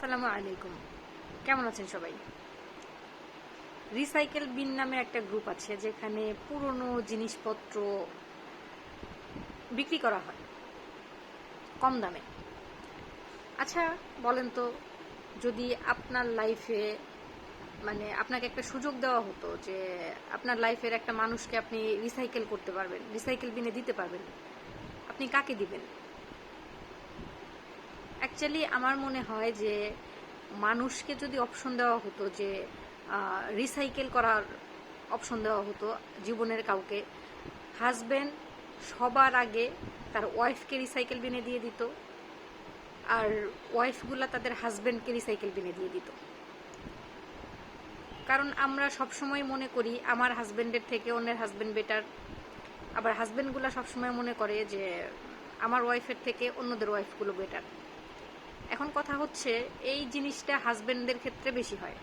আসসালামু আলাইকুম। কেমন আছেন সবাই? রিসাইকেল বিন নামে একটা গ্রুপ আছে যেখানে পুরনো জিনিসপত্র বিক্রি করা হয় কম দামে। আচ্ছা বলেন তো, যদি আপনার লাইফে আপনাকে একটা সুযোগ দেওয়া হতো যে আপনার লাইফের একটা মানুষকে আপনি রিসাইকেল করতে পারবেন, রিসাইকেল বিনে দিতে পারবেন, আপনি কাকে দিবেন? অ্যাকচুয়ালি আমার মনে হয় যে মানুষকে যদি অপশন দেওয়া হতো যে রিসাইকেল করার অপশন দেওয়া হতো জীবনের কাউকে, হাজব্যান্ড সবার আগে তার ওয়াইফকে রিসাইকেল বিনে দিয়ে দিত, আর ওয়াইফগুলা তাদের হাজব্যান্ডকে রিসাইকেল বিনে দিয়ে দিত। কারণ আমরা সবসময় মনে করি আমার হাজব্যান্ডের থেকে অন্যের হাজব্যান্ড বেটার, আবার হাজব্যান্ডগুলা সবসময় মনে করে যে আমার ওয়াইফের থেকে অন্যদের ওয়াইফগুলো বেটার। এখন কথা হচ্ছে এই জিনিসটা হাজব্যান্ডদের ক্ষেত্রে বেশি হয়,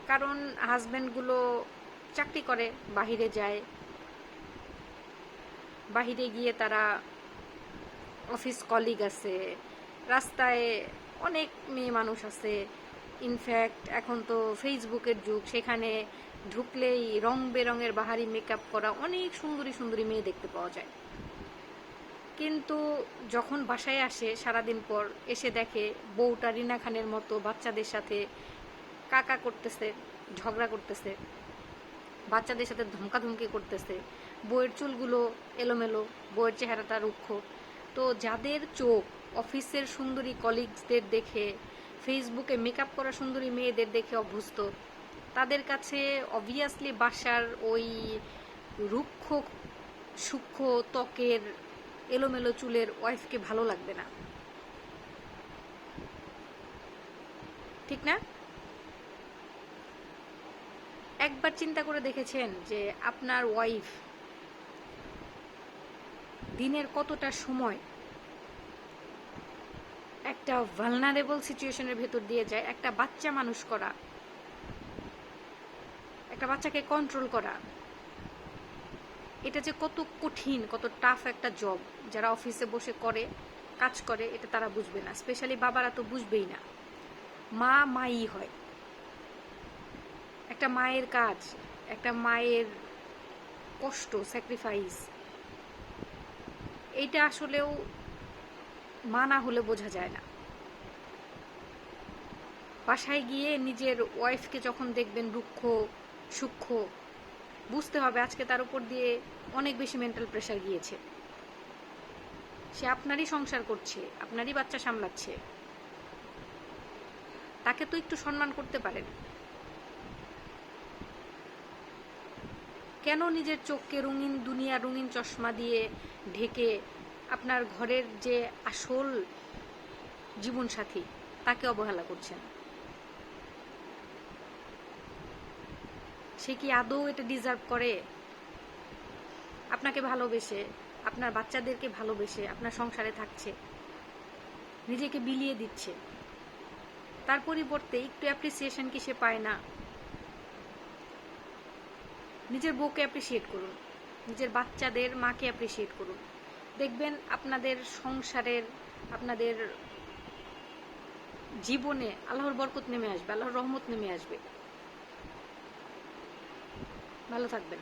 কারণ হাজব্যান্ডগুলো চাকরি করে, বাহিরে যায়, বাহিরে গিয়ে তারা অফিস কলিগ আছে, রাস্তায় অনেক মেয়ে মানুষ আছে। ইনফ্যাক্ট এখন তো ফেসবুকের যুগ, সেখানে ঢুকলেই রং বেরঙের বাহারি মেকআপ করা অনেক সুন্দরী সুন্দরী মেয়ে দেখতে পাওয়া যায়। কিন্তু যখন বাসায় আসে সারাদিন পর, এসে দেখে বউটা রিনা খানের মতো বাচ্চাদের সাথে কাকা করতেছে, ঝগড়া করতেছে, বাচ্চাদের সাথে ধমকাধমকি করতেছে, বউয়ের চুলগুলো এলোমেলো, বউয়ের চেহারাটা রুক্ষ। তো যাদের চোখ অফিসের সুন্দরী কলিগসদের দেখে, ফেসবুকে মেকআপ করা সুন্দরী মেয়েদের দেখে অভ্যস্ত, তাদের কাছে অবভিয়াসলি বাসার ওই রুক্ষ সূক্ষ্ম ত্বকের এলোমেলো চুলের ওয়াইফকে ভালো লাগবে না, ঠিক না? একবার চিন্তা করে দেখেছেন যে আপনার ওয়াইফ দিনের কতটা সময় একটা ভালনারেবল সিচুয়েশনের ভেতর দিয়ে যায়? একটা বাচ্চা মানুষ করা, একটা বাচ্চাকে কন্ট্রোল করা, এটা যে কত কঠিন, কত টাফ একটা জব। যারা অফিসে বসে করে, কাজ করে, এটা তারা বুঝবে না, স্পেশালি বাবারা তো বুঝবেই না। মা মাই হয়, একটা মায়ের কাজ, একটা মায়ের কষ্ট, স্যাক্রিফাইস, এইটা আসলেও মা না হলে বোঝা যায় না। বাসায় গিয়ে নিজের ওয়াইফকে যখন দেখবেন রুক্ষ সূক্ষ্ম, বুঝতে হবে আজকে তার উপর দিয়ে অনেক বেশি মেন্টাল প্রেশার গিয়েছে। সে আপনারই সংসার করছে, আপনারই বাচ্চা সামলাচ্ছে, তাকে তো একটু সম্মান করতে পারেন। কেন নিজের চোখকে রঙিন দুনিয়া, রঙিন চশমা দিয়ে ঢেকে আপনার ঘরের যে আসল জীবনসাথী তাকে অবহেলা করছেন? সে কি আদৌ এটা ডিজার্ভ করে? আপনাকে ভালোবেসে, আপনার বাচ্চাদেরকে ভালোবেসে আপনার সংসারে থাকছে, নিজেকে বিলিয়ে দিচ্ছে, তার পরিবর্তে একটু অ্যাপ্রিসিয়েশন কি সে পায় না? নিজের বউকে অ্যাপ্রিসিয়েট করুন, নিজের বাচ্চাদের মাকে অ্যাপ্রিসিয়েট করুন। দেখবেন আপনাদের সংসারের, আপনাদের জীবনে আল্লাহর বরকত নেমে আসবে, আল্লাহর রহমত নেমে আসবে। ভালো থাকবেন।